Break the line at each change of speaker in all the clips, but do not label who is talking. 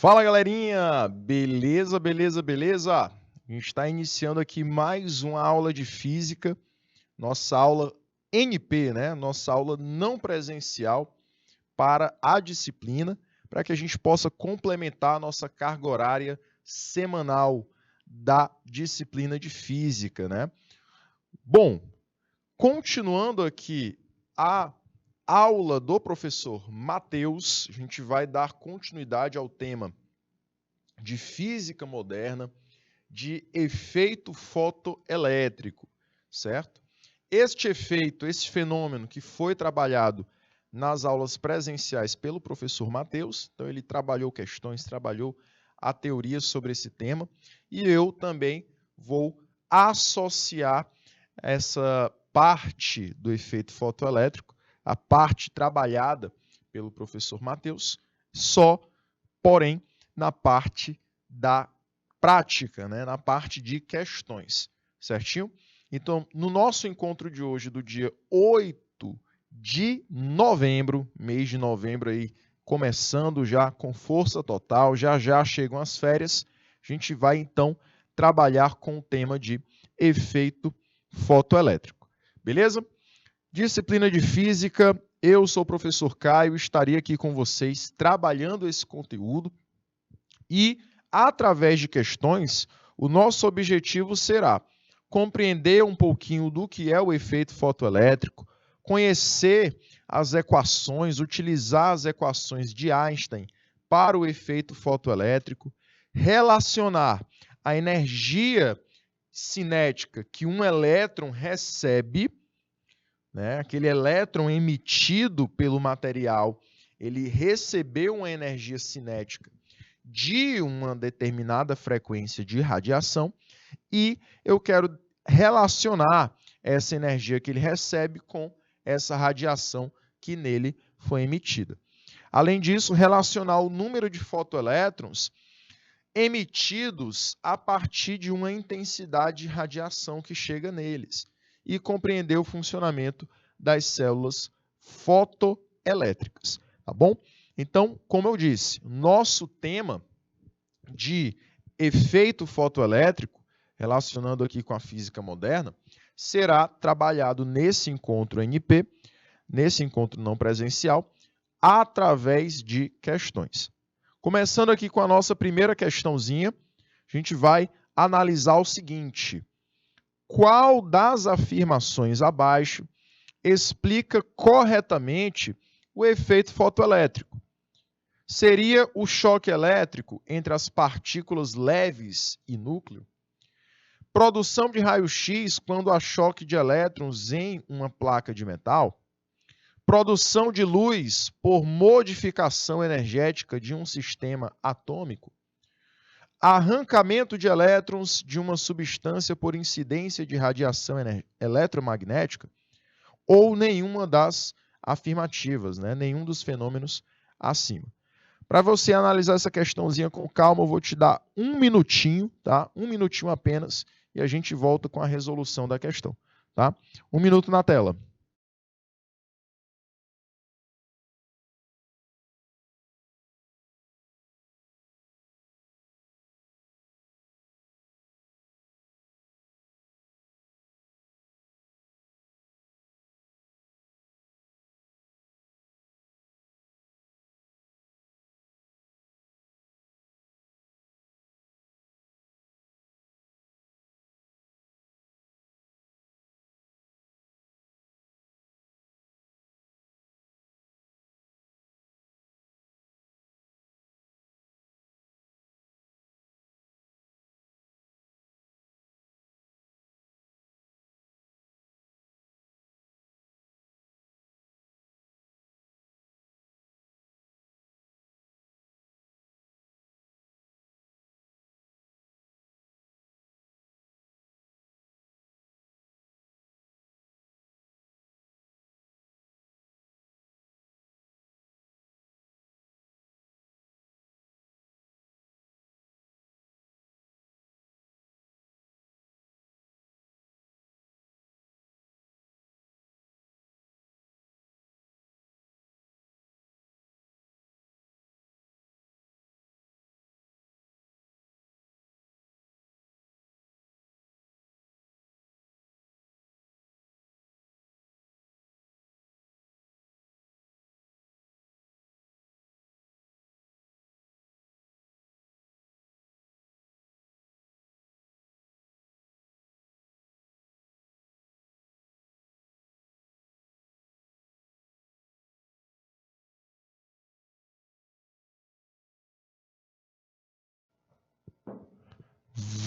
Fala galerinha, beleza, beleza, beleza? A gente está iniciando aqui mais uma aula de física, nossa aula NP, né? Nossa aula não presencial para a disciplina, para que a gente possa complementar a nossa carga horária semanal da disciplina de física, né? Bom, continuando aqui a aula do professor Matheus, a gente vai dar continuidade ao tema de física moderna, de efeito fotoelétrico, certo? Este efeito, esse fenômeno que foi trabalhado nas aulas presenciais pelo professor Matheus, então ele trabalhou questões, trabalhou a teoria sobre esse tema, e eu também vou associar essa parte do efeito fotoelétrico, a parte trabalhada pelo professor Matheus, só, porém, na parte da prática, né? Na parte de questões, certinho? Então, no nosso encontro de hoje, do dia 8 de novembro, mês de novembro aí, começando já com força total, já já chegam as férias, a gente vai então trabalhar com o tema de efeito fotoelétrico, beleza? Disciplina de Física, eu sou o professor Caio, estarei aqui com vocês trabalhando esse conteúdo e, através de questões, o nosso objetivo será compreender um pouquinho do que é o efeito fotoelétrico, conhecer as equações, utilizar as equações de Einstein para o efeito fotoelétrico, relacionar a energia cinética que um elétron recebe, né? Aquele elétron emitido pelo material, ele recebeu uma energia cinética de uma determinada frequência de radiação e eu quero relacionar essa energia que ele recebe com essa radiação que nele foi emitida. Além disso, relacionar o número de fotoelétrons emitidos a partir de uma intensidade de radiação que chega neles e compreender o funcionamento das células fotoelétricas, tá bom? Então, como eu disse, nosso tema de efeito fotoelétrico, relacionando aqui com a física moderna, será trabalhado nesse encontro NP, nesse encontro não presencial, através de questões. Começando aqui com a nossa primeira questãozinha, a gente vai analisar o seguinte: qual das afirmações abaixo explica corretamente o efeito fotoelétrico? Seria o choque elétrico entre as partículas leves e núcleo? Produção de raio-x quando há choque de elétrons em uma placa de metal? Produção de luz por modificação energética de um sistema atômico? Arrancamento de elétrons de uma substância por incidência de radiação eletromagnética? Ou nenhuma das afirmativas, né? Nenhum dos fenômenos acima. Para você analisar essa questãozinha com calma, eu vou te dar um minutinho, tá? Um minutinho apenas, e a gente volta com a resolução da questão, tá? Um minuto na tela.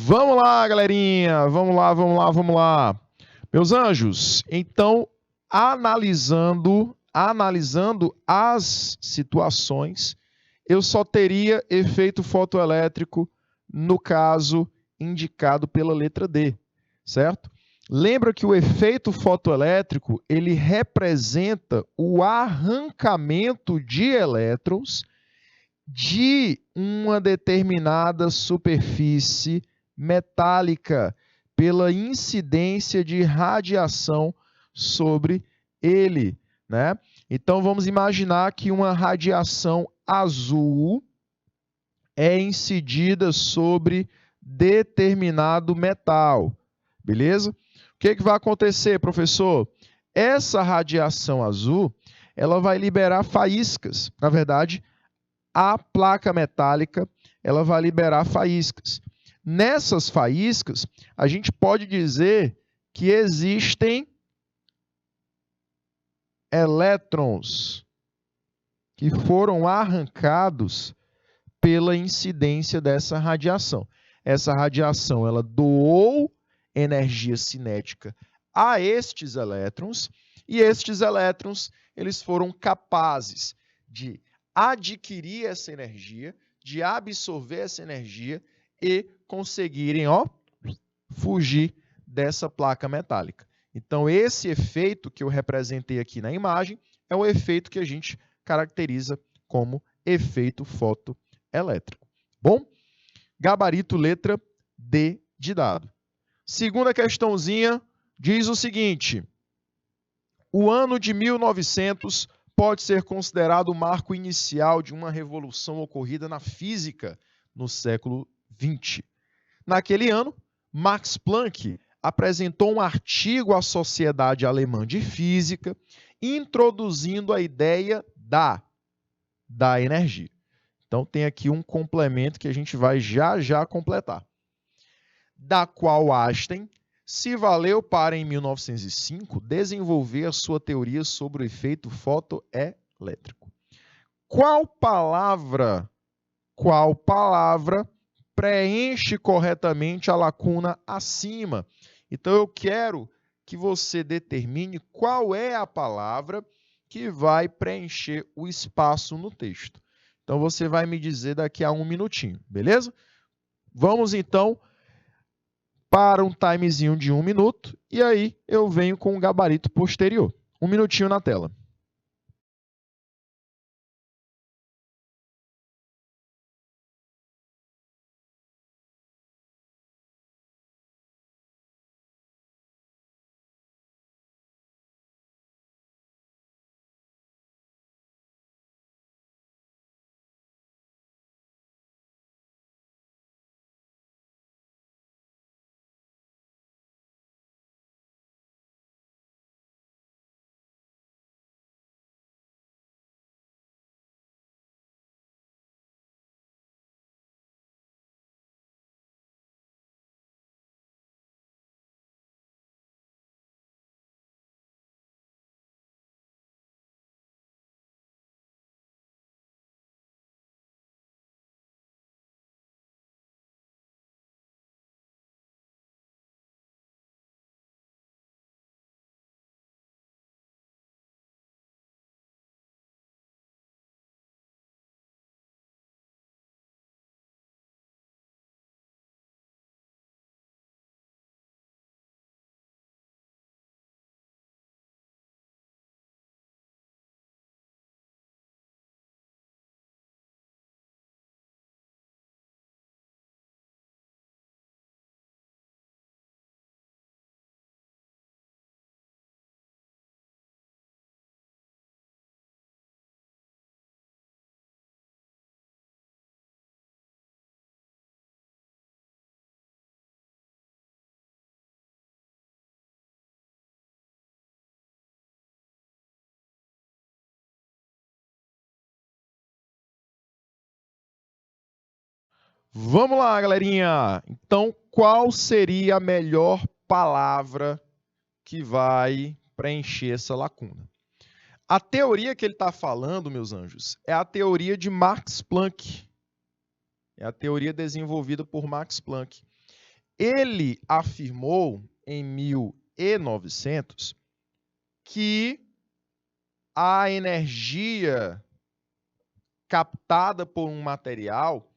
Vamos lá, galerinha. Vamos lá, vamos lá, vamos lá. Meus anjos, então, analisando as situações, eu só teria efeito fotoelétrico no caso indicado pela letra D, certo? Lembra que o efeito fotoelétrico, ele representa o arrancamento de elétrons de uma determinada superfície metálica pela incidência de radiação sobre ele, né? Então vamos imaginar que uma radiação azul é incidida sobre determinado metal, beleza? O que vai acontecer, professor? Essa radiação azul, ela vai liberar faíscas. Na verdade, a placa metálica, ela vai liberar faíscas. Nessas faíscas, a gente pode dizer que existem elétrons que foram arrancados pela incidência dessa radiação. Essa radiação, ela doou energia cinética a estes elétrons, e estes elétrons, eles foram capazes de adquirir essa energia, de absorver essa energia e conseguirem, fugir dessa placa metálica. Então, esse efeito que eu representei aqui na imagem é o efeito que a gente caracteriza como efeito fotoelétrico. Bom, gabarito letra D de dado. Segunda questãozinha diz o seguinte: o ano de 1900 pode ser considerado o marco inicial de uma revolução ocorrida na física no século XX. Naquele ano, Max Planck apresentou um artigo à Sociedade Alemã de Física, introduzindo a ideia da energia. Então, tem aqui um complemento que a gente vai já completar. Da qual Einstein se valeu para, em 1905, desenvolver a sua teoria sobre o efeito fotoelétrico. Qual palavra preenche corretamente a lacuna acima? Então, eu quero que você determine qual é a palavra que vai preencher o espaço no texto. Então, você vai me dizer daqui a um minutinho, beleza? Vamos, então, para um timezinho de 1 minuto, e aí eu venho com o gabarito posterior. 1 minutinho na tela. Vamos lá, galerinha. Então, qual seria a melhor palavra que vai preencher essa lacuna? A teoria que ele está falando, meus anjos, é a teoria de Max Planck. É a teoria desenvolvida por Max Planck. Ele afirmou em 1900 que a energia captada por um material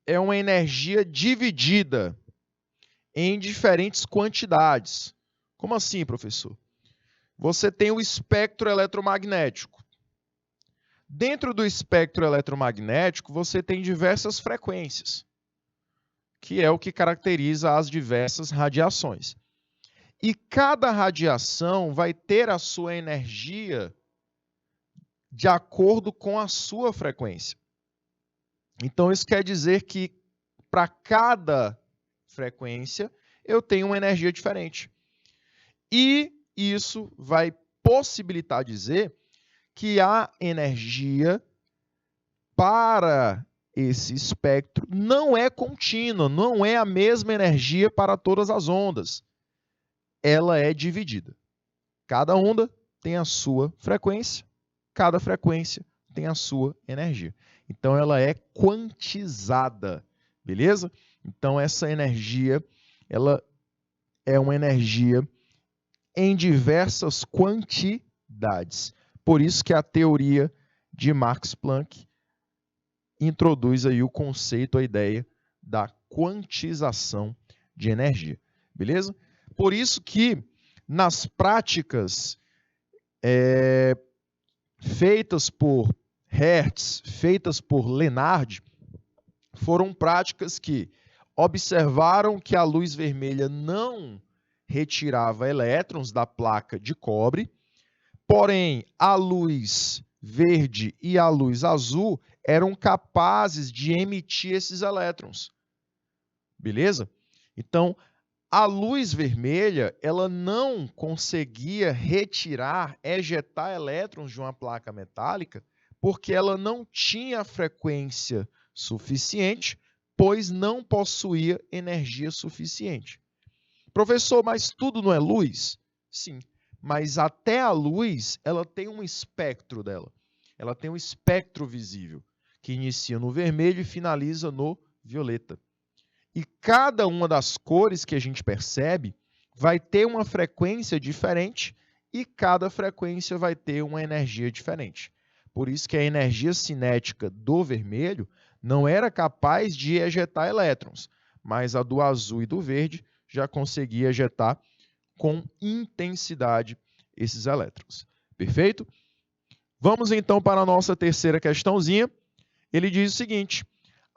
é uma energia dividida em diferentes quantidades. Como assim, professor? Você tem o espectro eletromagnético. Dentro do espectro eletromagnético, você tem diversas frequências, que é o que caracteriza as diversas radiações. E cada radiação vai ter a sua energia de acordo com a sua frequência. Então, isso quer dizer que para cada frequência eu tenho uma energia diferente. E isso vai possibilitar dizer que a energia para esse espectro não é contínua, não é a mesma energia para todas as ondas. Ela é dividida. Cada onda tem a sua frequência, cada frequência tem a sua energia. Então ela é quantizada, beleza? Então essa energia, ela é uma energia em diversas quantidades. Por isso que a teoria de Max Planck introduz aí o conceito, a ideia da quantização de energia, beleza? Por isso que nas práticas feitas por Hertz, feitas por Lenard, foram práticas que observaram que a luz vermelha não retirava elétrons da placa de cobre, porém a luz verde e a luz azul eram capazes de emitir esses elétrons. Beleza? Então, a luz vermelha, ela não conseguia retirar, ejetar elétrons de uma placa metálica, porque ela não tinha frequência suficiente, pois não possuía energia suficiente. Professor, mas tudo não é luz? Sim, mas até a luz, ela tem um espectro dela. Ela tem um espectro visível, que inicia no vermelho e finaliza no violeta. E cada uma das cores que a gente percebe vai ter uma frequência diferente e cada frequência vai ter uma energia diferente. Por isso que a energia cinética do vermelho não era capaz de ejetar elétrons, mas a do azul e do verde já conseguia ejetar com intensidade esses elétrons. Perfeito? Vamos então para a nossa terceira questãozinha. Ele diz o seguinte: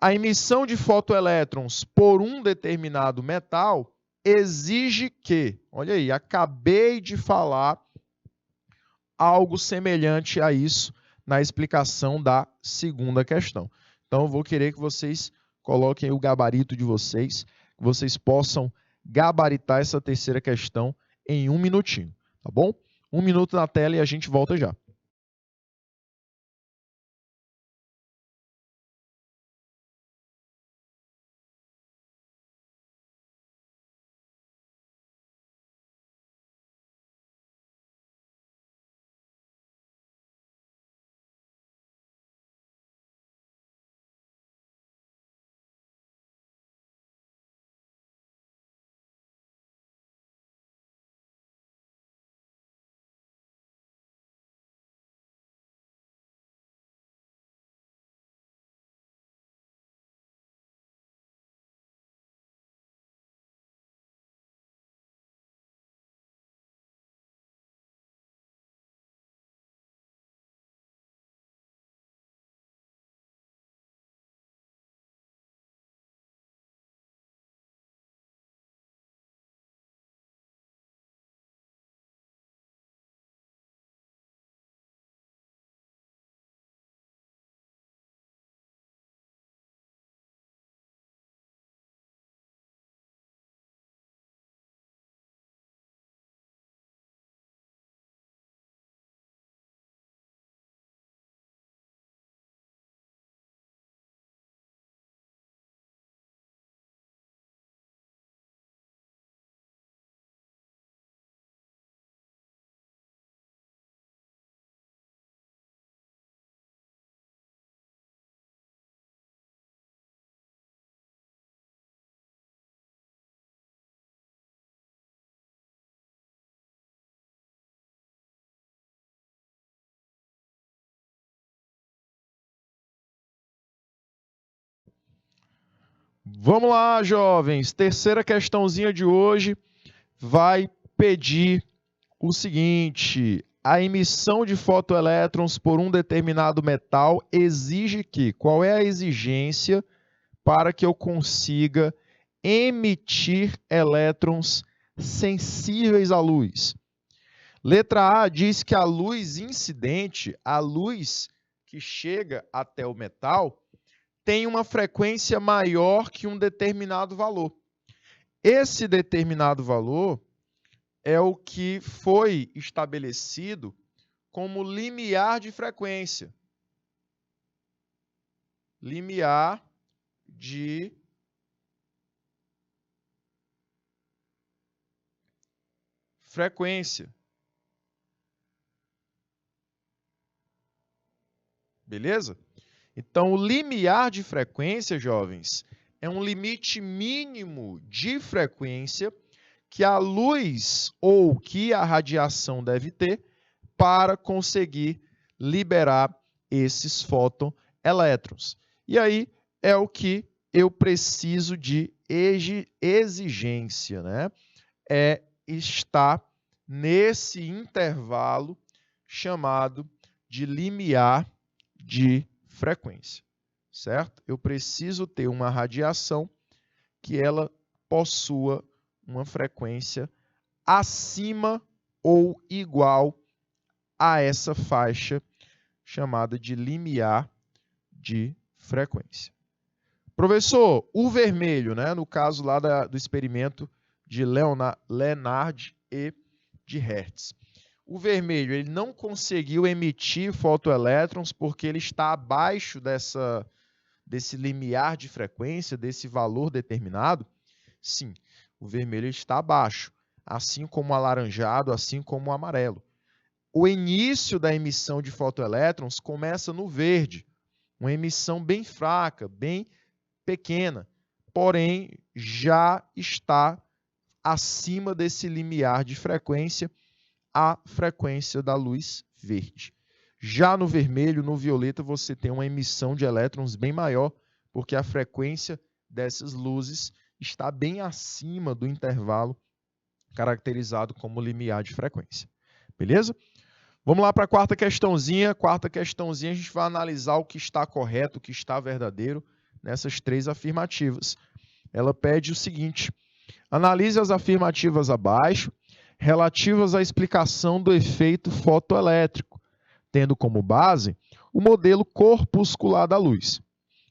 a emissão de fotoelétrons por um determinado metal exige que, olha aí, acabei de falar algo semelhante a isso na explicação da segunda questão. Então, eu vou querer que vocês coloquem o gabarito de vocês, que vocês possam gabaritar essa terceira questão em 1 minutinho, tá bom? 1 minuto na tela e a gente volta já. Vamos lá, jovens. Terceira questãozinha de hoje vai pedir o seguinte: a emissão de fotoelétrons por um determinado metal exige que? Qual é a exigência para que eu consiga emitir elétrons sensíveis à luz? Letra A diz que a luz incidente, a luz que chega até o metal, tem uma frequência maior que um determinado valor. Esse determinado valor é o que foi estabelecido como limiar de frequência. Limiar de frequência. Beleza? Então, o limiar de frequência, jovens, é um limite mínimo de frequência que a luz ou que a radiação deve ter para conseguir liberar esses fotoelétrons. E aí é o que eu preciso de exigência, né? É estar nesse intervalo chamado de limiar de frequência, certo? Eu preciso ter uma radiação que ela possua uma frequência acima ou igual a essa faixa chamada de limiar de frequência. Professor, o vermelho, né, no caso lá do experimento de Lenard e de Hertz. O vermelho ele não conseguiu emitir fotoelétrons porque ele está abaixo desse limiar de frequência, desse valor determinado? Sim, o vermelho está abaixo, assim como o alaranjado, assim como o amarelo. O início da emissão de fotoelétrons começa no verde, uma emissão bem fraca, bem pequena, porém já está acima desse limiar de frequência, a frequência da luz verde. Já no vermelho, no violeta, você tem uma emissão de elétrons bem maior, porque a frequência dessas luzes está bem acima do intervalo caracterizado como limiar de frequência. Beleza? Vamos lá para a quarta questãozinha. Quarta questãozinha, a gente vai analisar o que está correto, o que está verdadeiro nessas três afirmativas. Ela pede o seguinte: analise as afirmativas abaixo relativas à explicação do efeito fotoelétrico, tendo como base o modelo corpuscular da luz.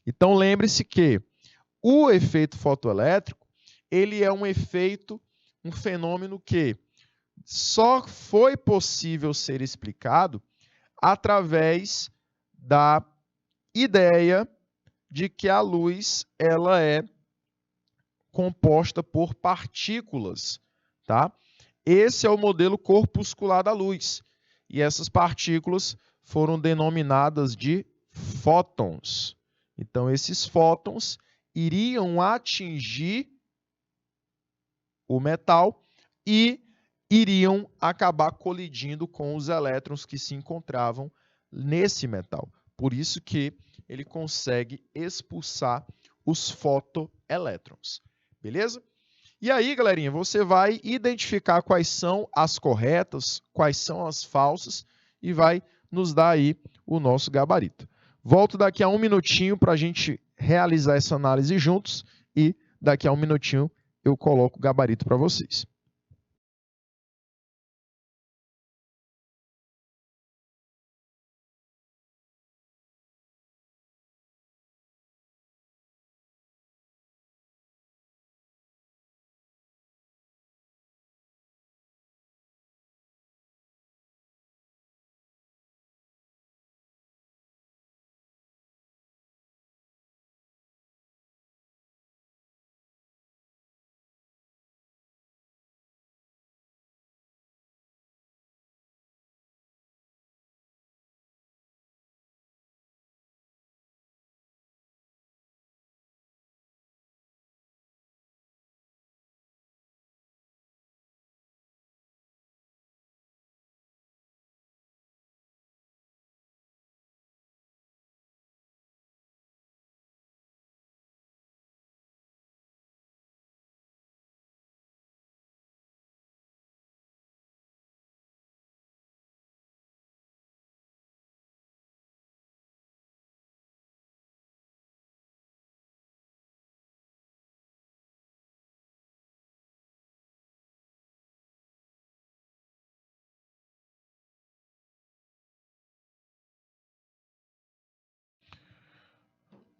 Então lembre-se que o efeito fotoelétrico, ele é um efeito, um fenômeno que só foi possível ser explicado através da ideia de que a luz ela é composta por partículas, tá? Esse é o modelo corpuscular da luz. E essas partículas foram denominadas de fótons. Então, esses fótons iriam atingir o metal e iriam acabar colidindo com os elétrons que se encontravam nesse metal. Por isso que ele consegue expulsar os fotoelétrons. Beleza? E aí, galerinha, você vai identificar quais são as corretas, quais são as falsas e vai nos dar aí o nosso gabarito. Volto daqui a um minutinho para a gente realizar essa análise juntos e daqui a um minutinho eu coloco o gabarito para vocês.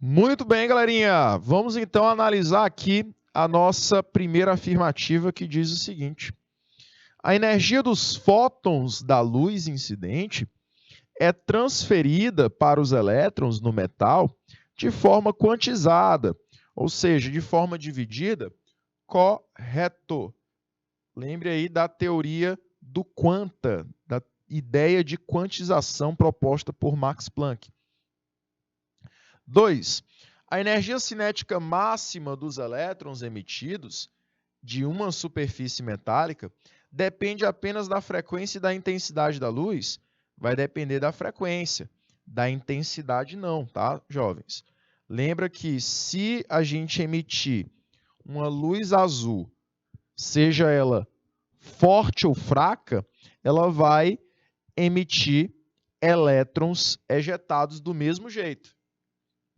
Muito bem, galerinha. Vamos então analisar aqui a nossa primeira afirmativa que diz o seguinte: a energia dos fótons da luz incidente é transferida para os elétrons no metal de forma quantizada, ou seja, de forma dividida. Correto. Lembre aí da teoria do quanta, da ideia de quantização proposta por Max Planck. 2. A energia cinética máxima dos elétrons emitidos de uma superfície metálica depende apenas da frequência e da intensidade da luz. Vai depender da frequência, da intensidade não, tá, jovens? Lembra que se a gente emitir uma luz azul, seja ela forte ou fraca, ela vai emitir elétrons ejetados do mesmo jeito.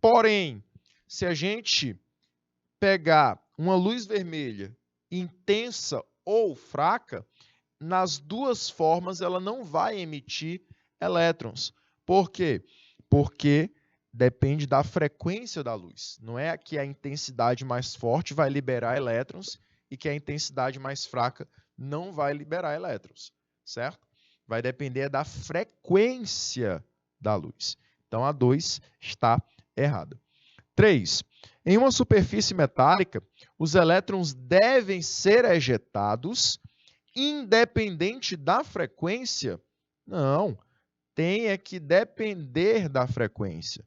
Porém, se a gente pegar uma luz vermelha intensa ou fraca, nas duas formas ela não vai emitir elétrons. Por quê? Porque depende da frequência da luz. Não é que a intensidade mais forte vai liberar elétrons e que a intensidade mais fraca não vai liberar elétrons, certo? Vai depender da frequência da luz. Então, a 2 está errada. 3. Em uma superfície metálica, os elétrons devem ser ejetados independente da frequência? Não, tem que depender da frequência,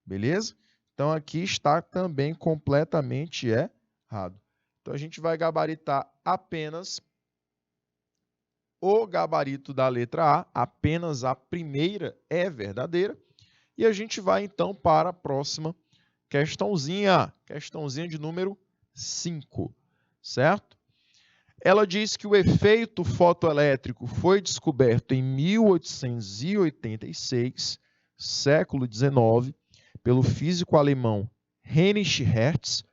beleza? Então, aqui está também completamente errado. Então, a gente vai gabaritar apenas o gabarito da letra A, apenas a primeira é verdadeira. E a gente vai, então, para a próxima questãozinha de número 5, certo? Ela diz que o efeito fotoelétrico foi descoberto em 1886, século XIX, pelo físico alemão Heinrich Hertz,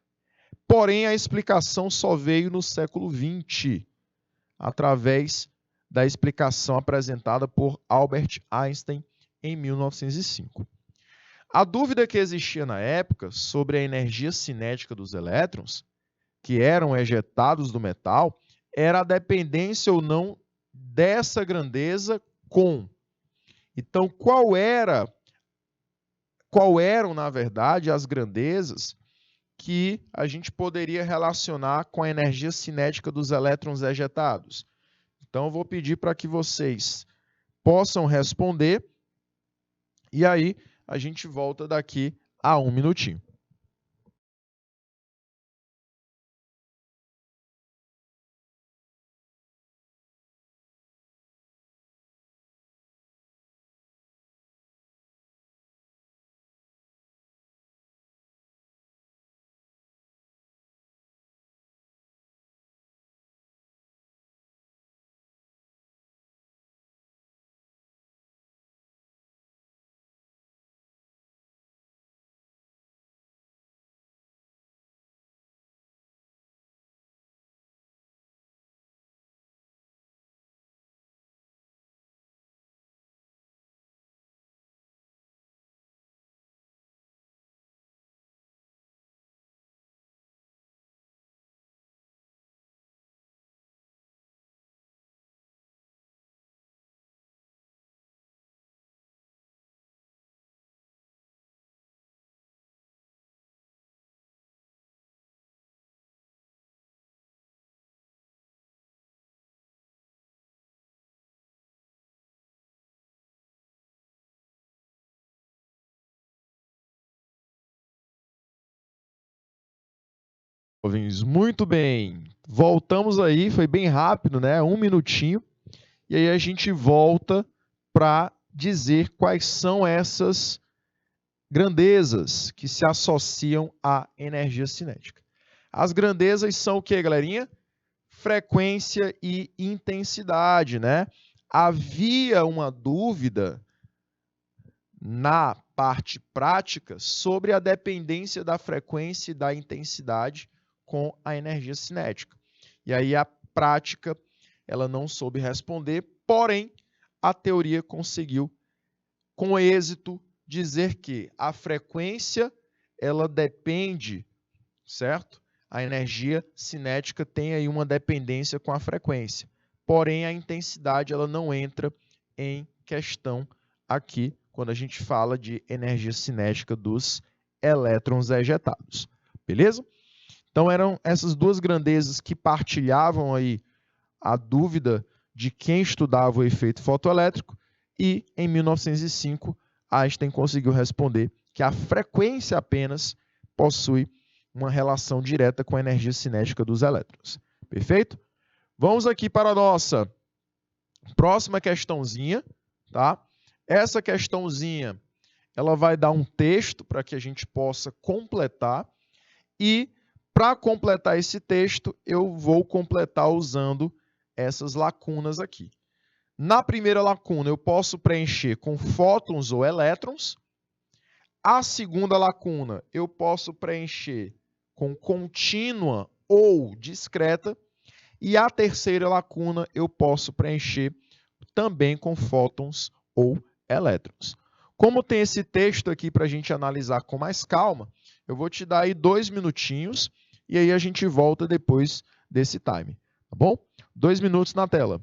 porém a explicação só veio no século XX, através da explicação apresentada por Albert Einstein em 1905. A dúvida que existia na época sobre a energia cinética dos elétrons, que eram ejetados do metal, era a dependência ou não dessa grandeza com. Então, qual eram, na verdade, as grandezas que a gente poderia relacionar com a energia cinética dos elétrons ejetados? Então, eu vou pedir para que vocês possam responder e aí a gente volta daqui a um minutinho. Jovens, muito bem. Voltamos aí, foi bem rápido, né? Um minutinho. E aí a gente volta para dizer quais são essas grandezas que se associam à energia cinética. As grandezas são o que, galerinha? Frequência e intensidade, né? Havia uma dúvida na parte prática sobre a dependência da frequência e da intensidade com a energia cinética. E aí a prática ela não soube responder, porém a teoria conseguiu com êxito dizer que a frequência ela depende, certo? A energia cinética tem aí uma dependência com a frequência. Porém, a intensidade ela não entra em questão aqui quando a gente fala de energia cinética dos elétrons ejetados. Beleza? Então, eram essas duas grandezas que partilhavam aí a dúvida de quem estudava o efeito fotoelétrico e, em 1905, Einstein conseguiu responder que a frequência apenas possui uma relação direta com a energia cinética dos elétrons. Perfeito? Vamos aqui para a nossa próxima questãozinha, tá? Essa questãozinha, ela vai dar um texto para que a gente possa completar e, para completar esse texto, eu vou completar usando essas lacunas aqui. Na primeira lacuna, eu posso preencher com fótons ou elétrons. A segunda lacuna, eu posso preencher com contínua ou discreta. E a terceira lacuna, eu posso preencher também com fótons ou elétrons. Como tem esse texto aqui para a gente analisar com mais calma, eu vou te dar aí 2 minutinhos e aí a gente volta depois desse time, tá bom? 2 minutos na tela.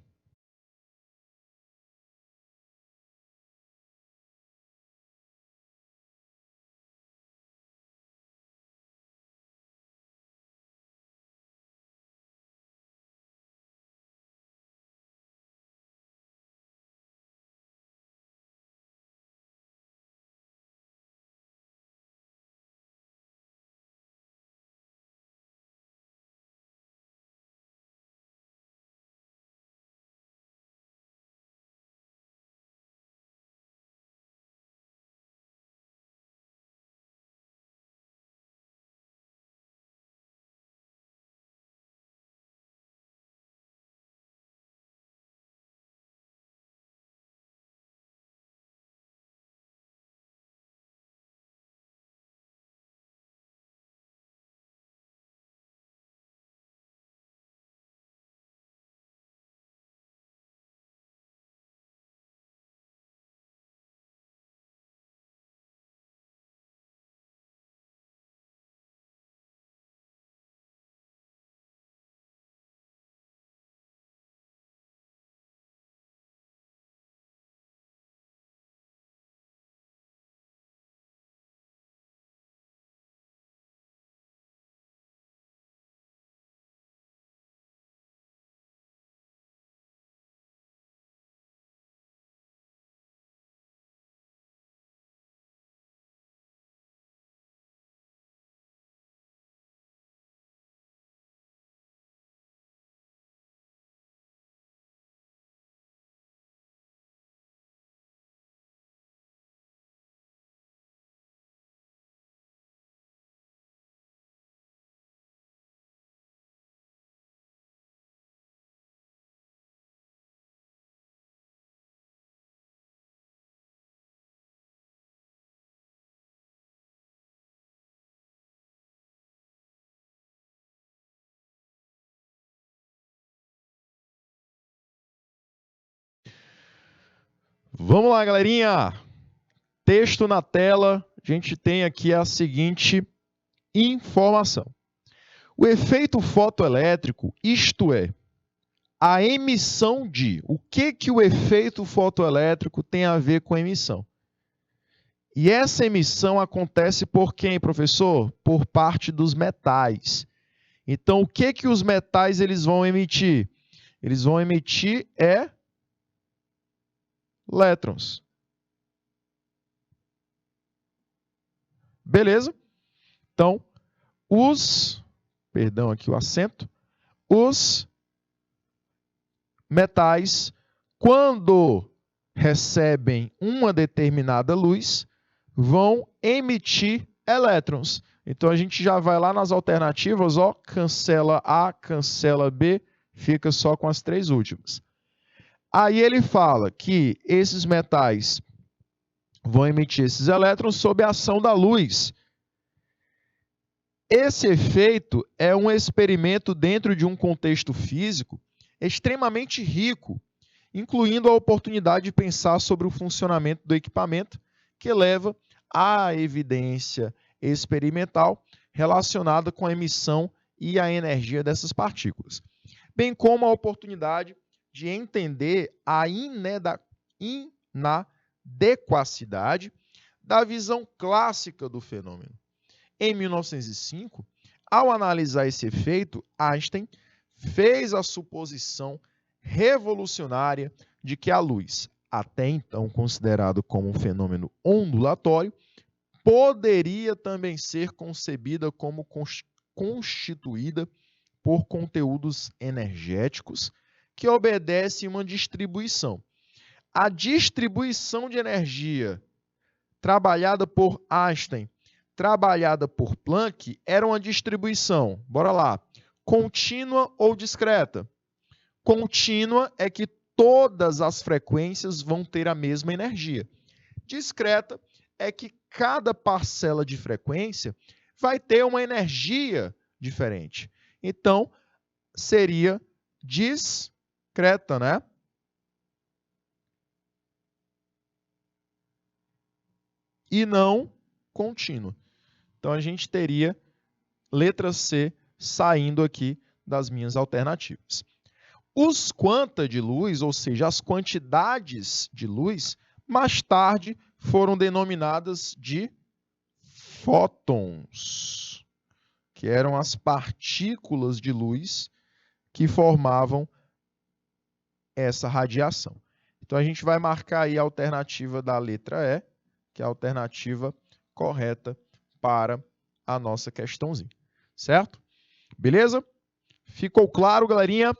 Vamos lá, galerinha! Texto na tela, a gente tem aqui a seguinte informação. O efeito fotoelétrico, isto é, a emissão de... O que o efeito fotoelétrico tem a ver com a emissão? E essa emissão acontece por quem, professor? Por parte dos metais. Então, o que os metais eles vão emitir? Eles vão emitir elétrons. Beleza? Então, perdão aqui o acento, os metais, quando recebem uma determinada luz, vão emitir elétrons. Então, a gente já vai lá nas alternativas, ó, cancela A, cancela B, fica só com as 3 últimas. Aí ele fala que esses metais vão emitir esses elétrons sob a ação da luz. Esse efeito é um experimento dentro de um contexto físico extremamente rico, incluindo a oportunidade de pensar sobre o funcionamento do equipamento, que leva à evidência experimental relacionada com a emissão e a energia dessas partículas, bem como a oportunidade de entender a inadequacidade da visão clássica do fenômeno. Em 1905, ao analisar esse efeito, Einstein fez a suposição revolucionária de que a luz, até então considerado como um fenômeno ondulatório, poderia também ser concebida como constituída por conteúdos energéticos que obedecem uma distribuição. A distribuição de energia trabalhada por Einstein, trabalhada por Planck, era uma distribuição, bora lá, contínua ou discreta? Contínua é que todas as frequências vão ter a mesma energia. Discreta é que cada parcela de frequência vai ter uma energia diferente. Então, seria discreta, né? E não contínua. Então, a gente teria letra C saindo aqui das minhas alternativas. Os quanta de luz, ou seja, as quantidades de luz, mais tarde foram denominadas de fótons, que eram as partículas de luz que formavam essa radiação. Então, a gente vai marcar aí a alternativa da letra E, que é a alternativa correta para a nossa questãozinha, certo? Beleza? Ficou claro, galerinha?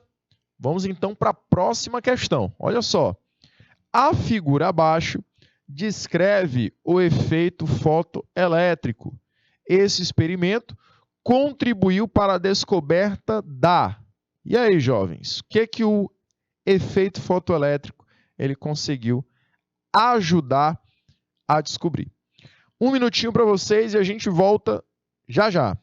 Vamos então para a próxima questão. Olha só. A figura abaixo descreve o efeito fotoelétrico. Esse experimento contribuiu para a descoberta da... E aí, jovens? O que o efeito fotoelétrico ele conseguiu ajudar a descobrir? Um minutinho para vocês e a gente volta já já.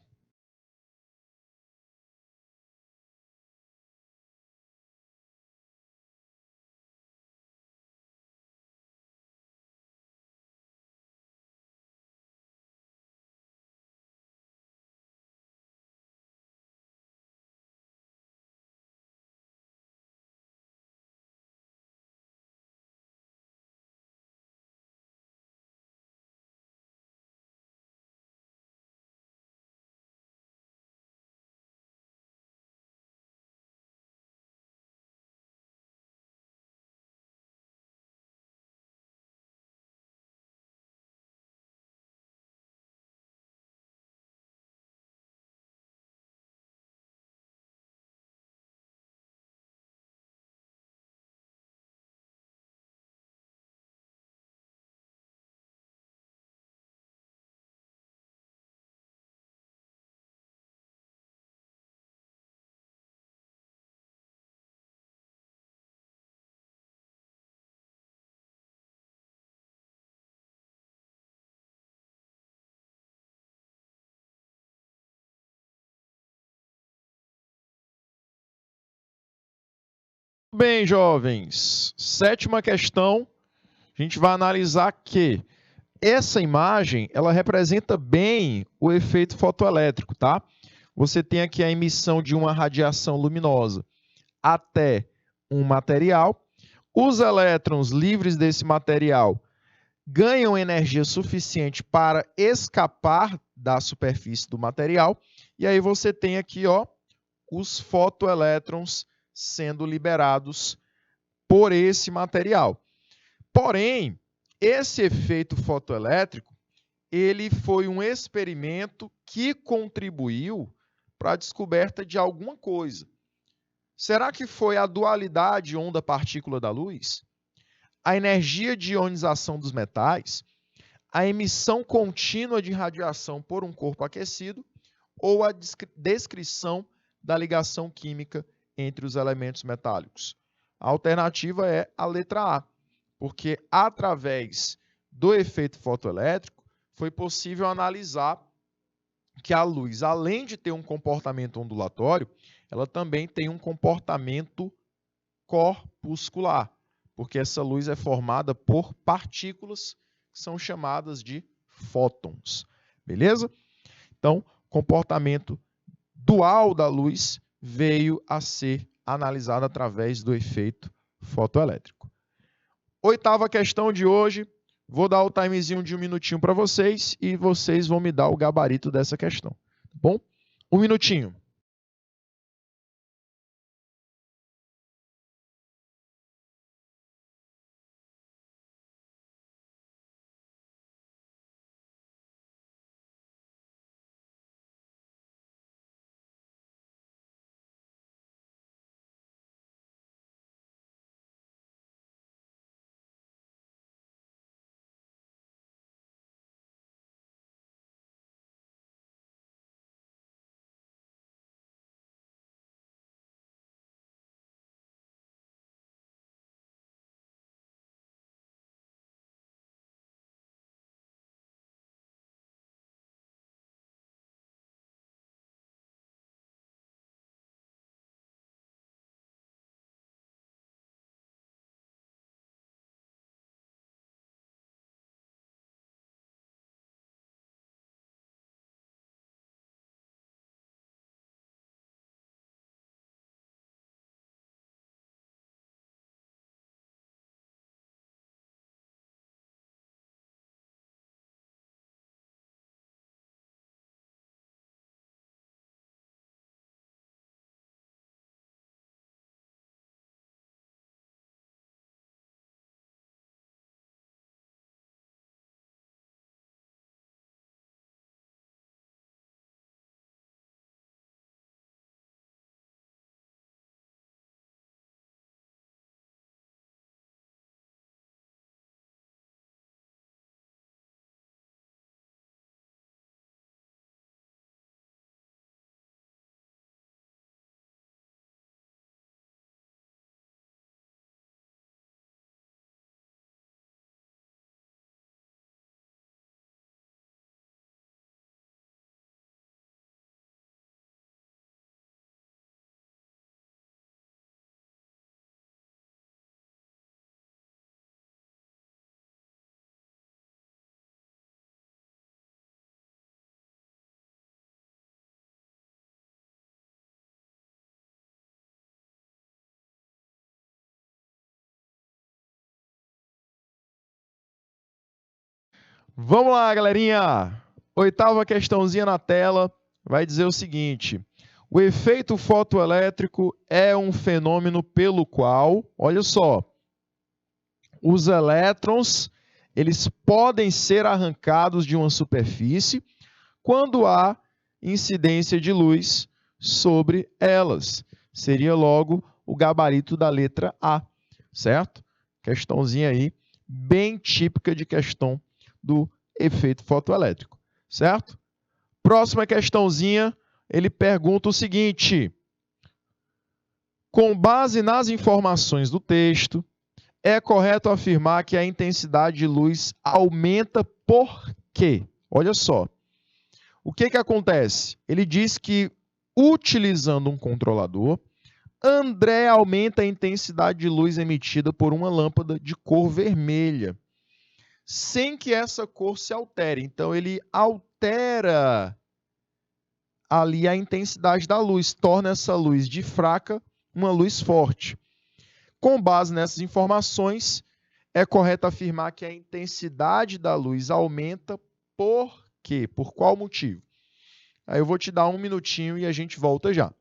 Bem, jovens, sétima questão, a gente vai analisar que essa imagem, ela representa bem o efeito fotoelétrico, tá? Você tem aqui a emissão de uma radiação luminosa até um material. Os elétrons livres desse material ganham energia suficiente para escapar da superfície do material. E aí você tem aqui, ó, os fotoelétrons sendo liberados por esse material. Porém, esse efeito fotoelétrico, ele foi um experimento que contribuiu para a descoberta de alguma coisa. Será que foi a dualidade onda-partícula da luz? A energia de ionização dos metais? A emissão contínua de radiação por um corpo aquecido? Ou a descrição da ligação química entre os elementos metálicos? A alternativa é a letra A, porque através do efeito fotoelétrico foi possível analisar que a luz, além de ter um comportamento ondulatório, ela também tem um comportamento corpuscular, porque essa luz é formada por partículas que são chamadas de fótons. Beleza? Então, comportamento dual da luz veio a ser analisado através do efeito fotoelétrico. Oitava questão de hoje. Vou dar o timezinho de 1 minutinho para vocês e vocês vão me dar o gabarito dessa questão. Tá bom? 1 minutinho. Vamos lá, galerinha! Oitava questãozinha na tela vai dizer o seguinte: o efeito fotoelétrico é um fenômeno pelo qual, olha só, os elétrons eles podem ser arrancados de uma superfície quando há incidência de luz sobre elas. Seria logo o gabarito da letra A, certo? Questãozinha aí, bem típica de questão do efeito fotoelétrico, certo? Próxima questãozinha, ele pergunta o seguinte: com base nas informações do texto, é correto afirmar que a intensidade de luz aumenta por quê? Olha só. O que que acontece? Ele diz que, utilizando um controlador, André aumenta a intensidade de luz emitida por uma lâmpada de cor vermelha, sem que essa cor se altere. Então, ele altera ali a intensidade da luz, torna essa luz de fraca uma luz forte. Com base nessas informações, é correto afirmar que a intensidade da luz aumenta por quê? Por qual motivo? Aí eu vou te dar 1 minutinho e a gente volta já.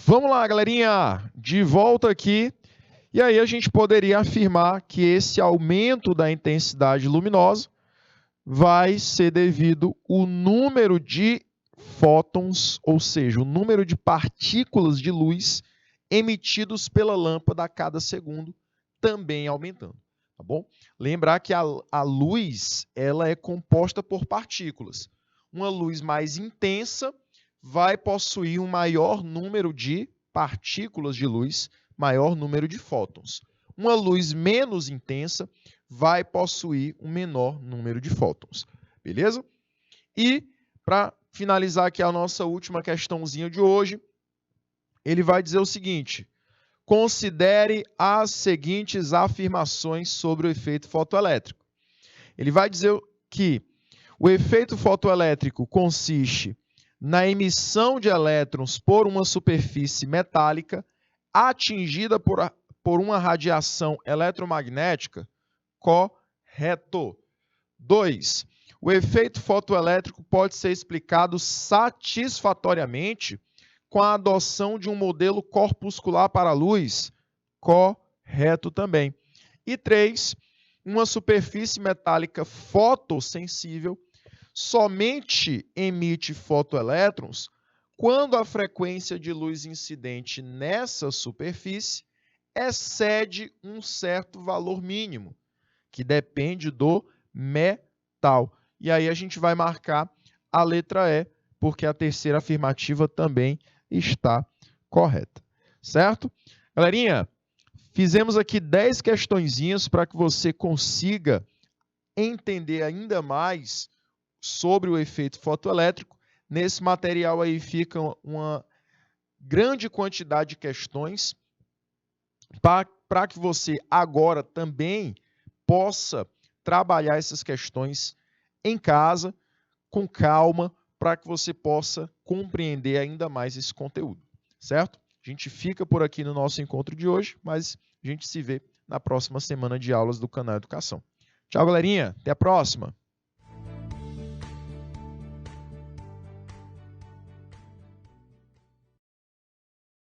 Vamos lá, galerinha, de volta aqui. E aí a gente poderia afirmar que esse aumento da intensidade luminosa vai ser devido ao número de fótons, ou seja, o número de partículas de luz emitidos pela lâmpada a cada segundo, também aumentando, tá bom? Lembrar que a luz, ela é composta por partículas. Uma luz mais intensa vai possuir um maior número de partículas de luz, maior número de fótons. Uma luz menos intensa vai possuir um menor número de fótons. Beleza? E, para finalizar aqui a nossa última questãozinha de hoje, ele vai dizer o seguinte: considere as seguintes afirmações sobre o efeito fotoelétrico. Ele vai dizer que o efeito fotoelétrico consiste na emissão de elétrons por uma superfície metálica atingida por uma radiação eletromagnética. Correto. 2. O efeito fotoelétrico pode ser explicado satisfatoriamente com a adoção de um modelo corpuscular para a luz. Correto também. E 3. Uma superfície metálica fotossensível somente emite fotoelétrons quando a frequência de luz incidente nessa superfície excede um certo valor mínimo, que depende do metal. E aí a gente vai marcar a letra E, porque a terceira afirmativa também está correta. Certo? Galerinha, fizemos aqui 10 questõezinhas para que você consiga entender ainda mais sobre o efeito fotoelétrico. Nesse material aí fica uma grande quantidade de questões para que você agora também possa trabalhar essas questões em casa, com calma, para que você possa compreender ainda mais esse conteúdo, certo? A gente fica por aqui no nosso encontro de hoje, mas a gente se vê na próxima semana de aulas do canal Educação. Tchau, galerinha. Até a próxima.